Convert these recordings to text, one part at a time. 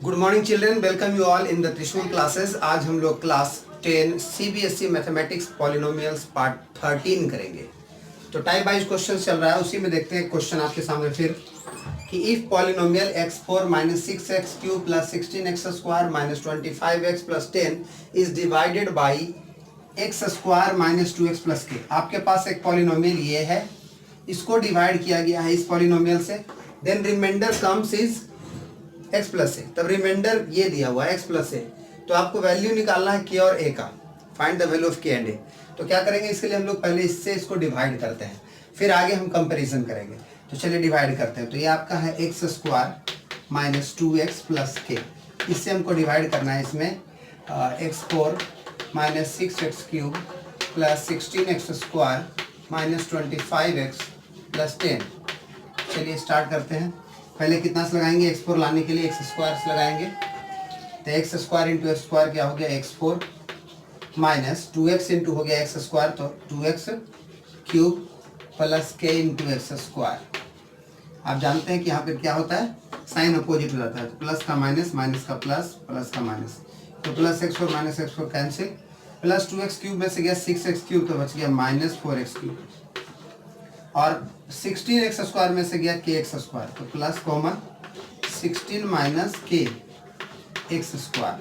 Good morning children, welcome you all in the त्रिशूल classes. आज हम लोग class 10 CBSE mathematics polynomials part 13 करेंगे। तो टाइप वाइज क्वेश्चन चल रहा है, उसी में देखते हैं क्वेश्चन आपके सामने फिर कि if polynomial x4 minus 6x³ plus 16x² minus 25x plus 10 is divided by x² minus 2x plus k। आपके पास एक पॉलिनोमियल ये है, इसको डिवाइड किया गया है इस पॉलिनोमियल से, then remainder comes is x plus a. तब रिमाइंडर ये दिया हुआ है x प्लस ए, तो आपको वैल्यू निकालना है k और a का। Find the value of k and a। तो क्या करेंगे, इसके लिए हम लोग पहले इससे इसको डिवाइड करते हैं, फिर आगे हम कंपैरिजन करेंगे। तो चलिए डिवाइड करते हैं। तो ये आपका है x² minus 2x plus k, इससे हमको डिवाइड करना है। इसमें x4 minus 6x³ plus 16x² minus 25x plus 10। चलिए स्टार्ट करते हैं। पहले कितना से लगाएंगे, x4 लाने के लिए x² से लगाएंगे। तो x² इंटू x² क्या हो गया, x4 माइनस 2x इंटू हो गया x², तो 2x³ plus k into x²। आप जानते हैं कि यहाँ पर क्या होता है, साइन अपोजिट हो जाता है। तो प्लस का माइनस, माइनस का प्लस, प्लस का माइनस, तो plus x4 minus x4 cancel, plus 2x³ में से गया 6x³ तो बच गया माइनस 4x³, और 16x² में से गया kx², तो प्लस कॉमन 16 माइनस kx²।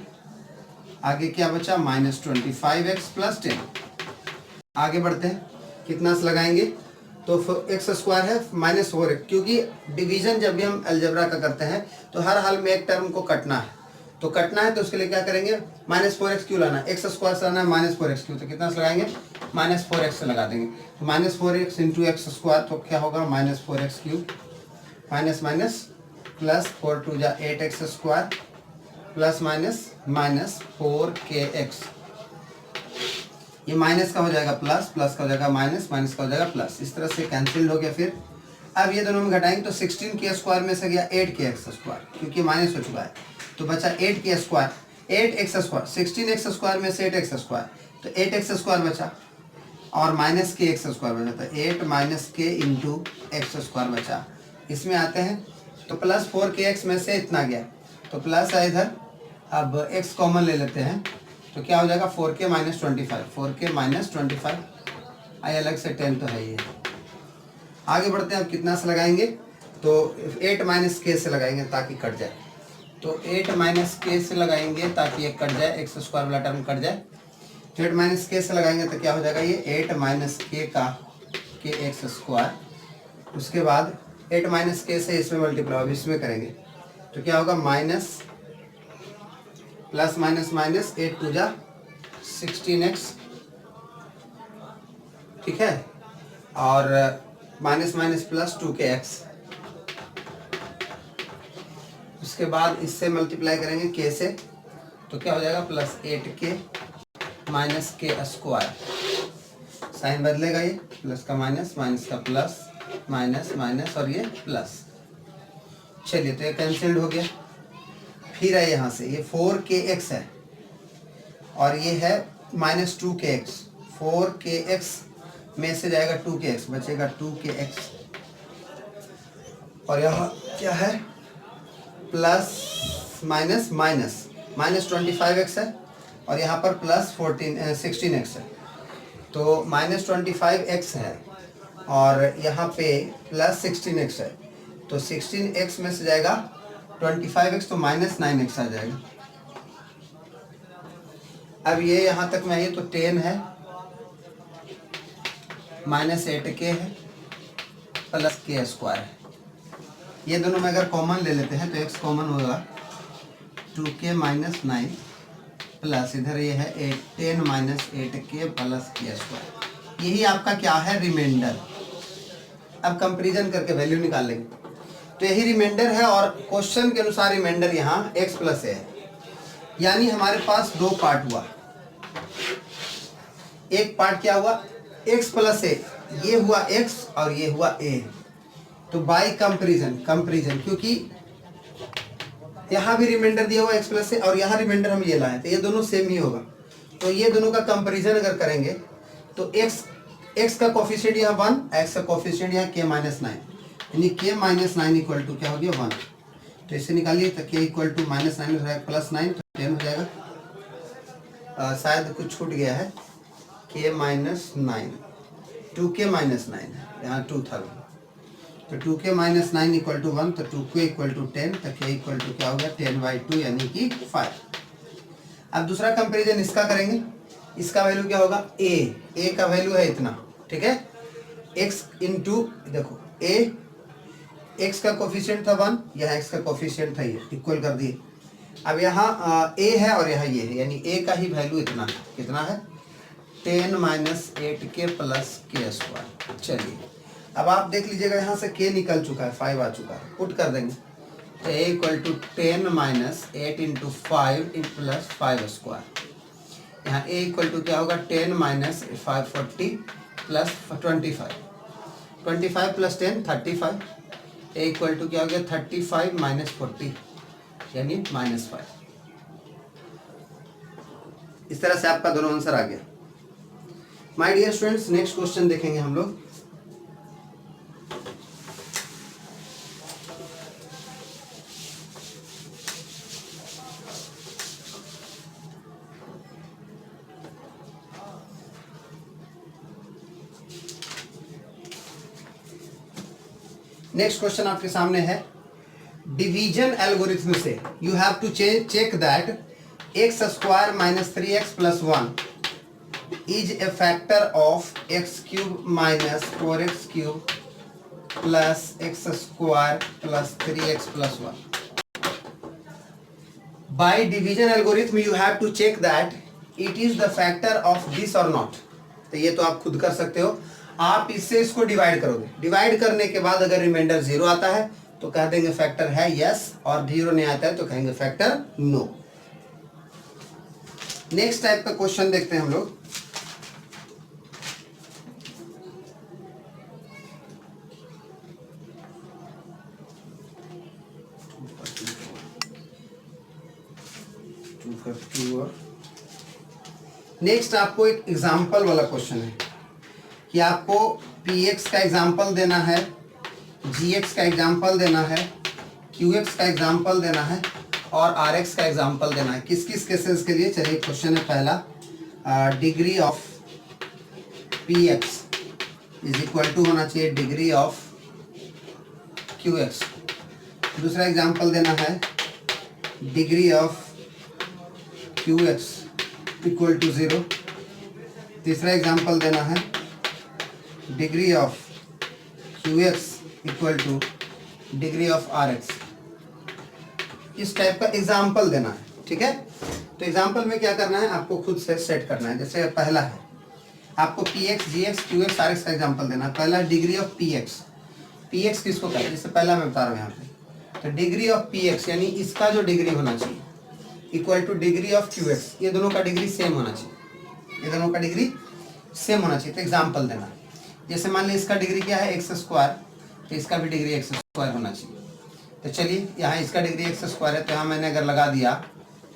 आगे क्या बचा, माइनस 25x प्लस 10। आगे बढ़ते हैं, कितना से लगाएंगे, तो x² है माइनस 4x, क्योंकि डिवीजन जब भी हम अलजेब्रा का करते हैं तो हर हाल में एक टर्म को कटना है। तो कटना है तो उसके लिए क्या करेंगे, माइनस 4x क्यों लाना है, x² से लाना है माइनस 4x क्यों, तो कितना से लगाएंगे, माइनस 4x से लगा देंगे। तो माइनस 4x इंटू x², तो क्या होगा minus 4x³ minus minus plus 4 2 जा 8x² plus minus minus 4kx। ये माइनस का हो जाएगा प्लस, प्लस का हो जाएगा माइनस, माइनस का हो जाएगा प्लस, इस तरह से कैंसिल हो गया। फिर अब ये दोनों में घटाएंगे तो 16k² में से गया 8kx², क्योंकि माइनस हो चुका है, तो बचा 8k², 8x², 16x² में से 8x², तो 8x² बचा और माइनस kx² बचा, तो 8 माइनस k इंटू x² बचा। इसमें आते हैं तो प्लस 4kx में से इतना गया, तो प्लस है इधर, अब x कॉमन ले लेते हैं, तो क्या हो जाएगा 4k माइनस 25, 4k माइनस 25, आई अलग से 10 तो है ये। आगे बढ़ते हैं, अब कितना से लगाएंगे, तो 8 माइनस k से लगाएंगे ताकि कट जाए, तो 8 माइनस k से लगाएंगे ताकि ये कट जाए, x² वाला टर्म कट जाए। 8 माइनस k से लगाएंगे तो क्या हो जाएगा, ये 8 माइनस k का kx²। उसके बाद 8 माइनस k से इसमें मल्टीप्लाई, अब इसमें करेंगे तो क्या होगा, माइनस प्लस माइनस माइनस 8 2 जा 16x, ठीक है, और माइनस माइनस प्लस 2kx। उसके बाद इससे मल्टीप्लाई करेंगे k से, तो क्या हो जाएगा plus 8k minus k²। Sign बदलेगा, ये प्लस का माइनस, माइनस का प्लस, माइनस माइनस और ये प्लस। चलिए तो ये कैंसिल्ड हो गया। फिर है यहाँ से ये 4kx है और ये है माइनस 2kx, 4kx में से जाएगा 2kx, बचेगा 2kx, और यहाँ क्या है plus minus minus, minus 25x है और यहाँ पर प्लस 16x है, तो माइनस 25x है और यहाँ पे प्लस 16x है, तो 16x में से जाएगा 25x, तो माइनस 9x आ जाएगा। अब ये यहाँ तक में है, तो 10 है माइनस 8k है प्लस k² है। ये दोनों में अगर कॉमन ले लेते हैं तो x कॉमन होगा 2k माइनस 9 प्लस इधर ये है 10 माइनस 8k प्लस k²। यही आपका क्या है, रिमाइंडर। अब कंपैरिजन करके वैल्यू निकाल लेंगे, तो यही रिमाइंडर है और क्वेश्चन के अनुसार रिमाइंडर यहाँ x प्लस a है। यानी हमारे पास दो पार्ट हुआ, एक पार्ट क्या हुआ x प्लस a, ये हुआ x और ये हुआ a। तो बाय कंपैरिजन, क्योंकि यहाँ भी रिमाइंडर दिया हुआ x प्लस a और यहाँ रिमाइंडर हम ये लाए, तो ये दोनों सेम ही होगा। तो ये दोनों का कंपैरिजन अगर करेंगे तो x का कोफिशिएंट यहाँ 1, x का कोफिशिएंट यहाँ k माइनस 9, यानी k माइनस 9 इक्वल टू क्या हो गया 1। तो इसे निकालिए तो k इक्वल टू -9 हो जाएगा +9 तो 10 हो जाएगा। शायद कुछ छूट गया है, k -9 2k -9 है, यहाँ 2 था तो 2k -9 इक्वल टू 1 तो 2k इक्वल टू 10 तो k इक्वल टू क्या हो गया 10/2 यानी कि 5। अब दूसरा कंपेरिजन इसका करेंगे, इसका वैल्यू क्या होगा a का वैल्यू है इतना, ठीक है, x इंटू देखो x का कोफिशिएंट था 1, यहाँ x का कोफिशिएंट था ये, इक्वल कर दिए। अब यहाँ a है और यहाँ ये है, यानी a का ही वैल्यू इतना है, कितना है 10 - 8k + k²। चलिए अब आप देख लीजिएगा यहाँ से k निकल चुका है, 5 आ चुका है, पुट कर देंगे तो a इक्वल टू 10 - 8 इंटू 5 + 5²। यहाँ a इक्वल टू क्या होगा 10 - 540 + 25 + 10 35। a इक्वल टू क्या हो गया 35 - 40 यानी -5। इस तरह से आपका दोनों आंसर आ गया। My dear students, next question देखेंगे हम लोग। नेक्स्ट क्वेश्चन आपके सामने है, डिवीजन एल्गोरिथम से you have to check that x² - 3x + 1 is a factor of x³ - 4x³ plus x² plus 3x plus 1. By division algorithm you have to check that it is the factor of this or not. तो ये तो आप खुद कर सकते हो, आप इससे इसको डिवाइड करोगे, डिवाइड करने के बाद अगर रिमाइंडर 0 आता है तो कह देंगे फैक्टर है यस, और 0 नहीं आता है तो कहेंगे फैक्टर नो। नेक्स्ट टाइप का क्वेश्चन देखते हैं हम लोग। नेक्स्ट आपको एक एग्जाम्पल वाला क्वेश्चन है कि आपको px का एग्जाम्पल देना है, gx का एग्जाम्पल देना है, qx का एग्जाम्पल देना है और rx का एग्जाम्पल देना है। किस किस केसेस के लिए? चलिए क्वेश्चन है पहला, degree of px is equal to होना चाहिए डिग्री ऑफ qx। दूसरा एग्जाम्पल देना है degree of qx equal to 0। तीसरा एग्जाम्पल देना है degree of qx equal to degree of rx। इस टाइप का एग्जाम्पल देना है, ठीक है। तो एग्जाम्पल में क्या करना है, आपको खुद से सेट करना है। जैसे पहला है आपको px, gx, qx, rx का एग्जाम्पल देना है। पहला डिग्री ऑफ px, px किसको कहते हैं, जैसे पहला मैं बता रहा हूँ यहाँ पे, तो डिग्री ऑफ px यानी इसका जो डिग्री होना चाहिए equal to degree of qx, ये दोनों का डिग्री सेम होना चाहिए, ये दोनों का डिग्री सेम होना चाहिए। तो एग्जाम्पल देना है, जैसे मान लीजिए इसका डिग्री क्या है x², तो इसका भी डिग्री x² होना चाहिए। तो चलिए यहाँ इसका डिग्री x² है, तो यहाँ मैंने अगर लगा दिया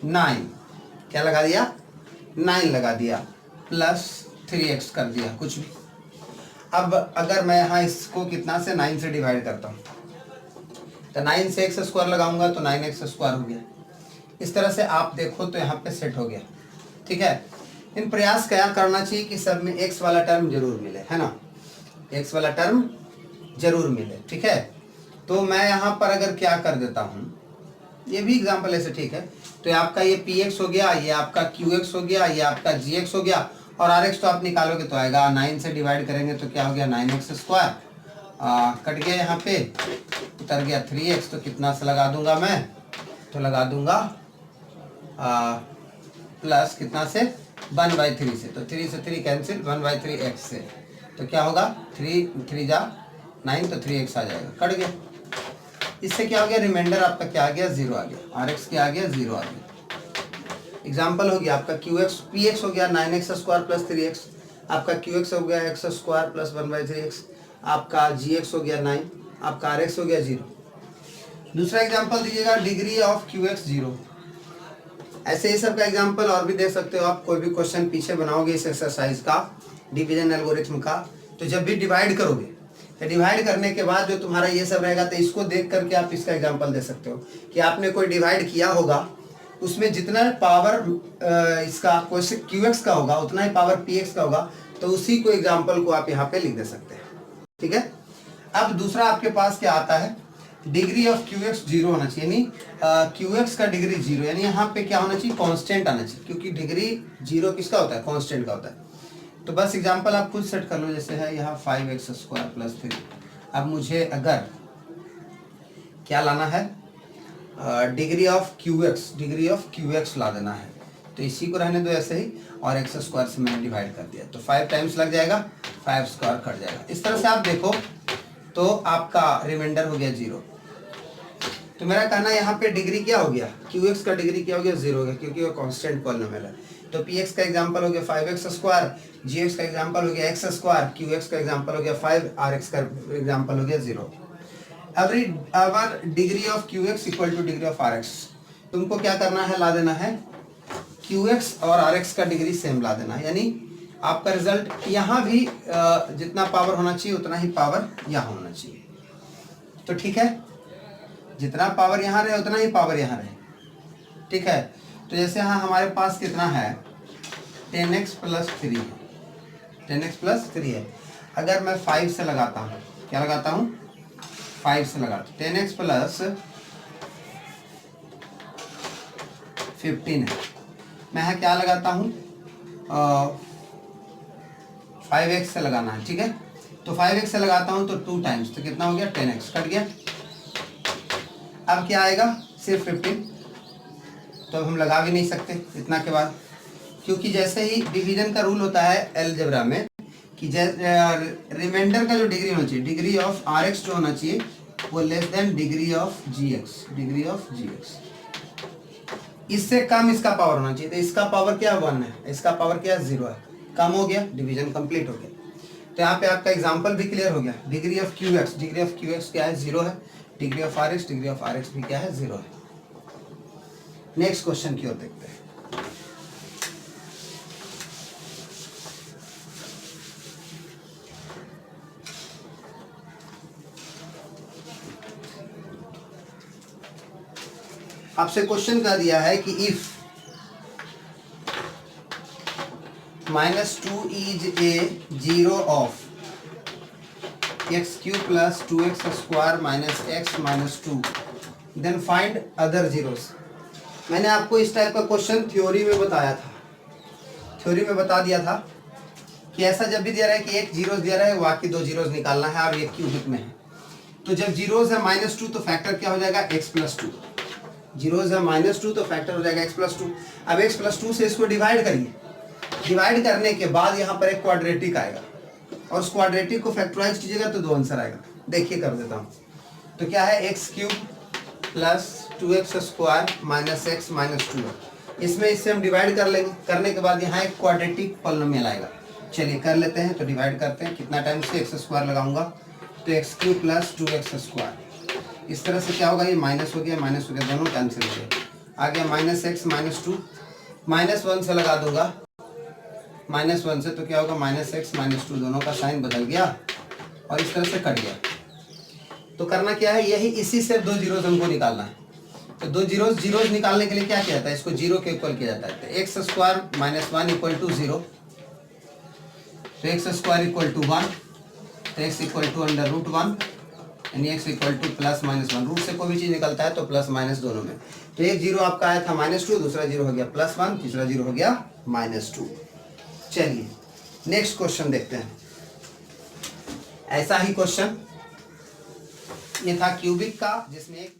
9, क्या लगा दिया 9 लगा दिया, प्लस 3x कर दिया कुछ भी। अब अगर मैं यहाँ इसको कितना से 9 से डिवाइड करता हूँ, तो 9 से x² लगाऊंगा तो 9x² हो गया। इस तरह से आप देखो तो यहाँ पे सेट हो गया, ठीक है। इन प्रयास क्या करना चाहिए कि सब में x वाला टर्म जरूर मिले, है ना, x वाला टर्म जरूर मिले, ठीक है। तो मैं यहाँ पर अगर क्या कर देता हूँ, ये भी एग्जाम्पल ऐसे, ठीक है। तो आपका ये px हो गया, ये आपका qx हो गया, ये आपका gx हो गया, और rx तो आप निकालोगे तो आएगा 9 से डिवाइड करेंगे तो क्या हो गया 9x², कट गया, यहाँ पे उतर गया 3x, तो कितना से लगा दूंगा मैं, तो लगा दूंगा प्लस कितना से 1/3 से, तो 3 से 3 कैंसिल, 1/3 x से, तो क्या होगा 3 जा 9, तो 3x आ जाएगा, कट गया। इससे क्या हो गया, रिमाइंडर आपका क्या आ गया 0 आ गया, rx क्या आ गया 0 आ गया। एग्जाम्पल हो गया आपका px हो गया 9x² प्लस 3x, आपका qx हो गया x² प्लस 1/3x, आपका gx हो गया 9, आपका rx हो गया 0। दूसरा एग्जाम्पल दीजिएगा डिग्री ऑफ qx 0। ऐसे ही सब का एग्जाम्पल और भी दे सकते हो आप, कोई भी क्वेश्चन पीछे बनाओगे इस एक्सरसाइज का, डिवीजन एल्गोरिथम का, तो जब भी डिवाइड करोगे तो डिवाइड करने के बाद जो तुम्हारा ये सब रहेगा, तो इसको देख करके आप इसका एग्जांपल दे सकते हो कि आपने कोई डिवाइड किया होगा, उसमें जितना पावर इसका कोई क्यूएक्स का होगा उतना ही पावर पीएक्स का होगा, तो उसी को एग्जांपल को आप यहाँ पे लिख दे सकते हैं। ठीक है। अब दूसरा आपके पास क्या आता है, डिग्री ऑफ क्यूएक्स जीरो होना चाहिए, यानी क्यूएक्स का डिग्री जीरो, यानी यहाँ पे क्या होना चाहिए, कांस्टेंट आना चाहिए, क्योंकि डिग्री जीरो किसका होता है, कांस्टेंट का होता है। तो बस एग्जांपल आप खुद सेट कर लो, जैसे है यहाँ 5x² + 3। अब मुझे अगर क्या लाना है, डिग्री ऑफ क्यूएक्स ला देना है, तो इसी को रहने दो ऐसे ही, और x² से मैंने डिवाइड कर दिया, तो 5 टाइम्स लग जाएगा, 5² कट जाएगा। इस तरह से आप देखो तो आपका रिमाइंडर हो गया 0। तो मेरा कहना यहाँ पे डिग्री क्या हो गया, क्यूएक्स का डिग्री क्या हो गया, 0 हो गया, क्योंकि वो कांस्टेंट पॉलिनोमियल है। तो पीएक्स का एग्जांपल हो गया 5x², जीएक्स का एग्जांपल हो गया x², क्यूएक्स का एग्जांपल हो गया 5, आरएक्स का एग्जांपल हो गया 0। Our degree of qx equal to degree of rx, तुमको क्या करना है, ला देना है क्यूएक्स और आरएक्स का डिग्री सेम ला देना है, यानी आपका रिजल्ट यहाँ भी जितना पावर होना चाहिए उतना ही पावर यहाँ होना चाहिए। तो ठीक है, जितना पावर यहाँ रहे उतना ही पावर यहाँ रहे। ठीक है। तो जैसे यहाँ हमारे पास कितना है, 10x + 3 है, 10x + 3 है। अगर मैं 5 से लगाता हूँ, क्या लगाता हूँ, 5 से लगाता हूँ, 10x + 15 है। मैं यहाँ क्या लगाता हूँ, 5x से लगाना है। ठीक है। तो 5x से लगाता हूँ तो 2 टाइम्स, तो कितना हो गया, 10x कट गया। अब क्या आएगा, सिर्फ 15, तो हम लगा भी नहीं सकते इतना के बाद, क्योंकि जैसे ही डिवीजन का रूल होता है अलजेब्रा में कि रिमाइंडर का जो डिग्री होना चाहिए, डिग्री ऑफ आरएक्स जो होना चाहिए वो less than degree of GX, इससे कम इसका पावर होना चाहिए। तो इसका पावर क्या 1 है, इसका पावर क्या 0 है, कम हो गया, डिवीजन कंप्लीट हो गया। तो यहाँ पे आपका एग्जांपल भी क्लियर हो गया। डिग्री ऑफ क्यूएक्स क्या है, 0 है। डिग्री ऑफ आरएक्स भी क्या है, 0 है। नेक्स्ट क्वेश्चन की ओर देखते हैं। आपसे क्वेश्चन का दिया है कि if -2 is a zero of x³ + 2x² - x - 2, then find other zeros। मैंने आपको इस टाइप का क्वेश्चन थ्योरी में बताया था, थ्योरी में बता दिया था कि ऐसा जब भी दिया रहा है कि एक जीरोस दिया रहा है, बाकी 2 जीरोस निकालना है और ये क्यूबिक में है। तो जब जीरोस है -2 तो फैक्टर क्या हो जाएगा, x + 2। जीरोस है -2 तो फैक्टर हो जाएगा x + 2। अब x + 2 से इसको डिवाइड करिए, डिवाइड करने के बाद यहाँ पर एक क्वाड्रेटिक आएगा, और उस क्वाड्रेटिक को फैक्टराइज कीजिएगा तो 2 आंसर आएगा। देखिए कर देता हूँ। तो क्या है, x³ + 2x² - x - 2। इसमें इससे हम डिवाइड कर लेंगे, करने के बाद यहाँ एक क्वाड्रेटिक पॉलिनोमियल आएगा। चलिए कर लेते हैं। तो डिवाइड करते हैं, कितना टाइम से x² लगाऊंगा, तो x³ + 2x²। इस तरह से क्या होगा, ये माइनस हो गया, दोनों कैंसिल हो गए। आ गया -x - 2, -1 से लगा दूंगा, -1 से तो क्या होगा, -x - 2, दोनों का साइन बदल गया और इस तरह से कट गया। तो करना क्या है, यही इसी से 2 जीरोस हमको निकालना है। तो 2 जीरोस निकालने के लिए क्या किया जाता है, इसको 0 के इक्वल किया जाता है। तो x² - 1 = 0, तो x² = 1, तो x = √1, यानी x = +-1। रूट से कोई भी चीज़ निकलता है तो प्लस माइनस दोनों में। तो एक जीरो आपका आया था -2, दूसरा जीरो हो गया +1, तीसरा जीरो हो गया -2। चलिए नेक्स्ट क्वेश्चन देखते हैं। ऐसा ही क्वेश्चन ये था क्यूबिक का, जिसमें एक